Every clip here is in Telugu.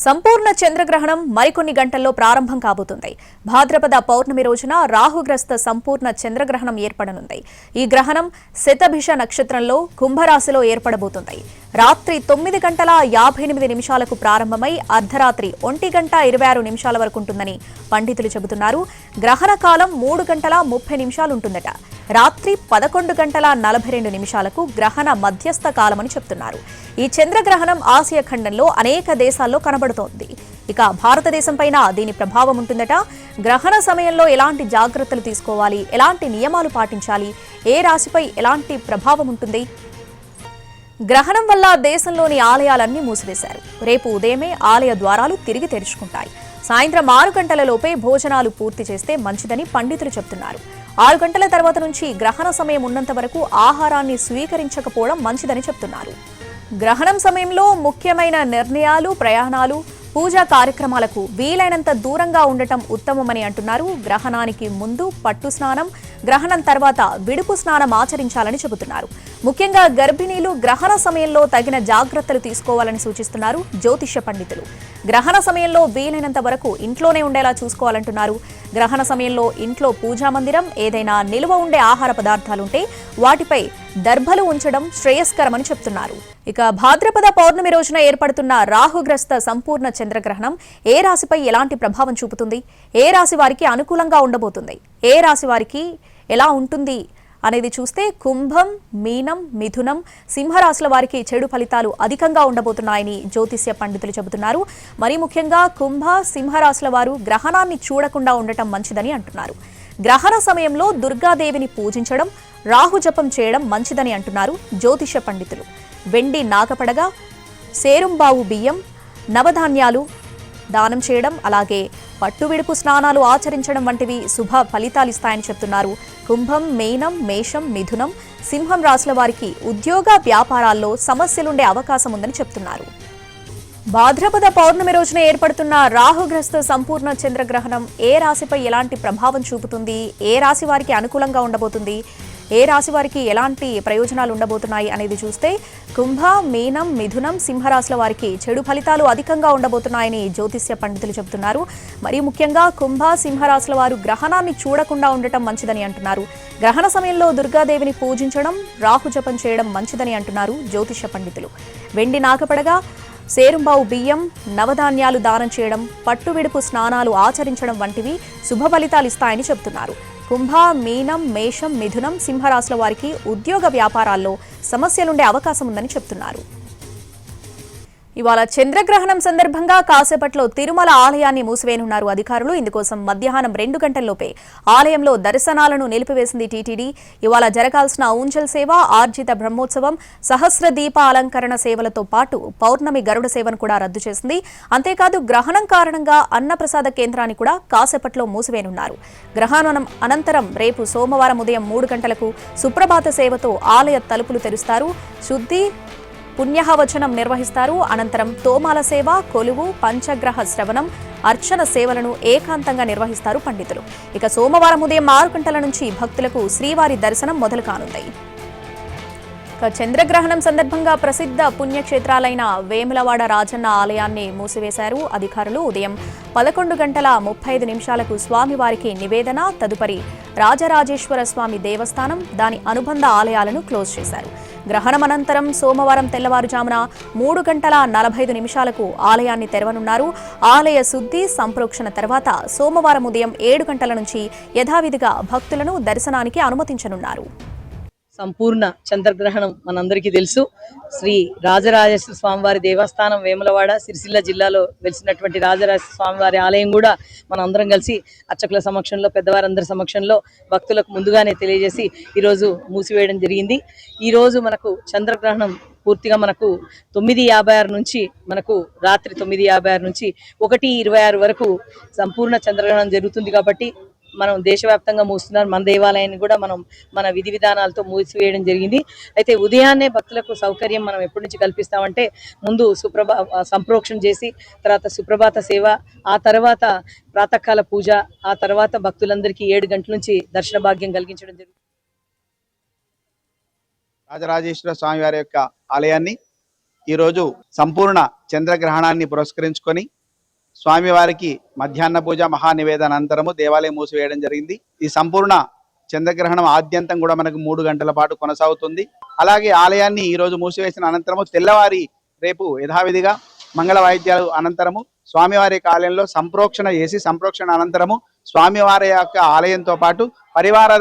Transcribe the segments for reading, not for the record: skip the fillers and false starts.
సంపూర్ణ చంద్రగ్రహణం మరికొన్ని గంటల్లో ప్రారంభం కాబోతుంది. భాద్రపద పౌర్ణమి రోజున రాహుగ్రస్త సంపూర్ణ చంద్రగ్రహణం ఏర్పడనుంది. ఈ గ్రహణం శతభిష నక్షత్రంలో కుంభరాశిలో ఏర్పడబోతుంది. రాత్రి 9 గంటల 58 నిమిషాలకు ప్రారంభమై అర్ధరాత్రి 1 గంట 26 నిమిషాల వరకు ఉంటుందని పండితులు చెబుతున్నారు. గ్రహణ కాలం 3 గంటల 30 నిమిషాలుంటుందట. రాత్రి 11 గంటల 42 నిమిషాలకు గ్రహణ మధ్యస్థ కాలమని చెప్తున్నారు. ఈ చంద్రగ్రహణం ఆసియా ఖండంలో అనేక దేశాల్లో కనబడుతోంది. ఇక భారతదేశం పైన దీని ప్రభావం ఉంటుందట. గ్రహణ సమయంలో ఎలాంటి జాగ్రత్తలు తీసుకోవాలి, ఎలాంటి నియమాలు పాటించాలి, ఏ రాశిపై ఎలాంటి ప్రభావం ఉంటుంది? గ్రహణం వల్ల దేశంలోని ఆలయాలన్నీ మూసివేశారు. రేపు ఉదయమే ఆలయ ద్వారాలు తిరిగి తెరుచుకుంటాయి. సాయంత్రం 6 గంటల లోపే భోజనాలు పూర్తి చేస్తే మంచిదని పండితులు చెబుతున్నారు. 6 గంటల తర్వాత నుంచి గ్రహణ సమయం ఉన్నంత వరకు ఆహారాన్ని స్వీకరించకపోవడం మంచిదని చెప్తున్నారు. గ్రహణం సమయంలో ముఖ్యమైన నిర్ణయాలు, ప్రయాణాలు, పూజా కార్యక్రమాలకు వీలైనంత దూరంగా ఉండటం ఉత్తమమని అంటున్నారు. గ్రహణానికి ముందు పట్టు స్నానం, గ్రహణం తర్వాత విడుపు స్నానం ఆచరించాలని చెబుతున్నారు. ముఖ్యంగా గర్భిణీలు గ్రహణ సమయంలో తగిన జాగ్రత్తలు తీసుకోవాలని సూచిస్తున్నారు జ్యోతిష్య పండితులు. గ్రహణ సమయంలో వీలైనంత వరకు ఇంట్లోనే ఉండేలా చూసుకోవాలంటున్నారు. గ్రహణ సమయంలో ఇంట్లో పూజా మందిరం, ఏదైనా నిలువ ఉండే ఆహార పదార్థాలుంటే వాటిపై దర్భలు ఉంచడం శ్రేయస్కరమని చెప్తున్నారు. ఇక భాద్రపద పౌర్ణమి రోజున ఏర్పడుతున్న రాహుగ్రస్త సంపూర్ణ చంద్రగ్రహణం ఏ రాశిపై ఎలాంటి ప్రభావం చూపుతుంది, ఏ రాశి వారికి అనుకూలంగా ఉండబోతుంది, ఏ రాశి వారికి ఎలా ఉంటుంది అనేది చూస్తే కుంభం, మీనం, మిథునం, సింహరాశుల వారికి చెడు ఫలితాలు అధికంగా ఉండబోతున్నాయని జ్యోతిష్య పండితులు చెబుతున్నారు. మరీ ముఖ్యంగా కుంభ, సింహరాశుల వారు గ్రహణాన్ని చూడకుండా ఉండటం మంచిదని అంటున్నారు. గ్రహణ సమయంలో దుర్గాదేవిని పూజించడం, రాహుజపం చేయడం మంచిదని అంటున్నారు జ్యోతిష్య పండితులు. వెండి నాగపడగ, సేరుంబావు బియ్యం, నవధాన్యాలు దానం చేయడం, అలాగే పట్టువిడుపు స్నానాలు ఆచరించడం వంటివి శుభ ఫలితాలిస్తాయని చెప్తున్నారు. కుంభం, మీనం, మేషం, మిథునం, సింహం రాశుల వారికి ఉద్యోగ, వ్యాపారాల్లో సమస్యలుండే అవకాశం ఉందని చెప్తున్నారు. భాద్రపద పౌర్ణమి రోజున ఏర్పడుతున్న రాహుగ్రస్త సంపూర్ణ చంద్రగ్రహణం ఏ రాశిపై ఎలాంటి ప్రభావం చూపుతుంది, ఏ రాశి వారికి అనుకూలంగా ఉండబోతుంది, ఏ రాశి వారికి ఎలాంటి ప్రయోజనాలు ఉండబోతున్నాయి అనేది చూస్తే కుంభ, మీనం, మిథునం, సింహరాశుల వారికి చెడు ఫలితాలు అధికంగా ఉండబోతున్నాయని జ్యోతిష్య పండితులు చెబుతున్నారు. మరీ ముఖ్యంగా కుంభ, సింహరాశుల వారు గ్రహణాన్ని చూడకుండా ఉండటం మంచిదని అంటున్నారు. గ్రహణ సమయంలో దుర్గాదేవిని పూజించడం, రాహుజపం చేయడం మంచిదని అంటున్నారు జ్యోతిష్య పండితులు. వెండి నాగపడగా, సేరుంబావు బియ్యం, నవధాన్యాలు దానం చేయడం, పట్టు విడుపు స్నానాలు ఆచరించడం వంటివి శుభ ఫలితాలు ఇస్తాయని చెబుతున్నారు. కుంభ, మీనం, మేషం, మిథునం, సింహరాశుల వారికి ఉద్యోగ, వ్యాపారాల్లో సమస్యలుండే అవకాశం ఉందని చెప్తున్నారు. ఇవాళ చంద్రగ్రహణం సందర్భంగా కాసేపట్లో తిరుమల ఆలయాన్ని మూసివేయనున్నారు అధికారులు. ఇందుకోసం మధ్యాహ్నం 2 గంటల్లోపే ఆలయంలో దర్శనాలను నిలిపివేసింది టీటీడీ. ఇవాళ జరగాల్సిన ఊంజల్ సేవ, ఆర్జిత బ్రహ్మోత్సవం, సహస్ర దీప అలంకరణ సేవలతో పాటు పౌర్ణమి గరుడ సేవను కూడా రద్దు చేసింది. అంతేకాదు గ్రహణం కారణంగా అన్నప్రసాద కేంద్రాన్ని కూడా కాసేపట్లో మూసివేయనున్నారు. గ్రహణం అనంతరం రేపు సోమవారం ఉదయం 3 గంటలకు సుప్రభాత సేవతో ఆలయ తలుపులు తెరుస్తారు. శుద్ధి, పుణ్యహవచనం నిర్వహిస్తారు. అనంతరం తోమాల సేవ, కొలువు, పంచగ్రహ శ్రవణం, అర్చన సేవలను ఏకాంతంగా నిర్వహిస్తారు పండితులు. ఇక సోమవారం ఉదయం 6 గంటల నుంచి భక్తులకు శ్రీవారి దర్శనం మొదలు కానుంది. చంద్రగ్రహణం సందర్భంగా ప్రసిద్ధ పుణ్యక్షేత్రాలైన వేములవాడ రాజన్న ఆలయాన్ని మూసివేశారు అధికారులు. ఉదయం 11 గంటల 35 నిమిషాలకు స్వామివారికి నివేదన, తదుపరి రాజరాజేశ్వర స్వామి దేవస్థానం, దాని అనుబంధ ఆలయాలను క్లోజ్ చేశారు. గ్రహణం అనంతరం సోమవారం తెల్లవారుజామున 3 గంటల 45 నిమిషాలకు ఆలయాన్ని తెరవనున్నారు. ఆలయ శుద్ధి, సంప్రోక్షణ తర్వాత సోమవారం ఉదయం 7 గంటల నుంచి యథావిధిగా భక్తులను దర్శనానికి అనుమతించనున్నారు. సంపూర్ణ చంద్రగ్రహణం మనందరికీ తెలుసు. శ్రీ రాజరాజేశ్వర స్వామివారి దేవస్థానం వేములవాడ సిరిసిల్ల జిల్లాలో వెలిసినటువంటి రాజరాజేశ్వర స్వామివారి ఆలయం కూడా మనం అందరం కలిసి అర్చకుల సమక్షంలో, పెద్దవారందరి సమక్షంలో భక్తులకు ముందుగానే తెలియజేసి ఈరోజు మూసివేయడం జరిగింది. ఈరోజు మనకు చంద్రగ్రహణం పూర్తిగా మనకు 9:56 నుంచి మనకు రాత్రి 9:56 నుంచి 1:26 వరకు సంపూర్ణ చంద్రగ్రహణం జరుగుతుంది. కాబట్టి మనం దేశవ్యాప్తంగా మూస్తున్నారు. మన దేవాలయాన్ని కూడా మనం మన విధి విధానాలతో మూసివేయడం జరిగింది. అయితే ఉదయాన్నే భక్తులకు సౌకర్యం మనం ఎప్పటి నుంచి కల్పిస్తామంటే ముందు సంప్రోక్షణ చేసి తర్వాత సుప్రభాత సేవ, ఆ తర్వాత ప్రాతకాల పూజ, ఆ తర్వాత భక్తులందరికీ 7 గంటల నుంచి దర్శన భాగ్యం కలిగించడం జరుగుతుంది. రాజరాజేశ్వర స్వామి వారి యొక్క ఆలయాన్ని ఈరోజు సంపూర్ణ చంద్రగ్రహణాన్ని పురస్కరించుకొని స్వామివారికి మధ్యాహ్న పూజ మహానివేదన అనంతరము దేవాలయం మూసివేయడం జరిగింది. ఈ సంపూర్ణ చంద్రగ్రహణం ఆద్యంతం కూడా మనకు 3 గంటల పాటు కొనసాగుతుంది. అలాగే ఆలయాన్ని ఈ రోజు మూసివేసిన అనంతరము తెల్లవారి రేపు యథావిధిగా మంగళ వాయిద్యాలు అనంతరము స్వామివారి ఆలయంలో సంప్రోక్షణ చేసి సంప్రోక్షణ అనంతరము స్వామివారి యొక్క ఆలయంతో పాటు పరివార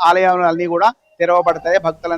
ఆలయాలన్నీ కూడా తెరవబడతాయి. భక్తులందరూ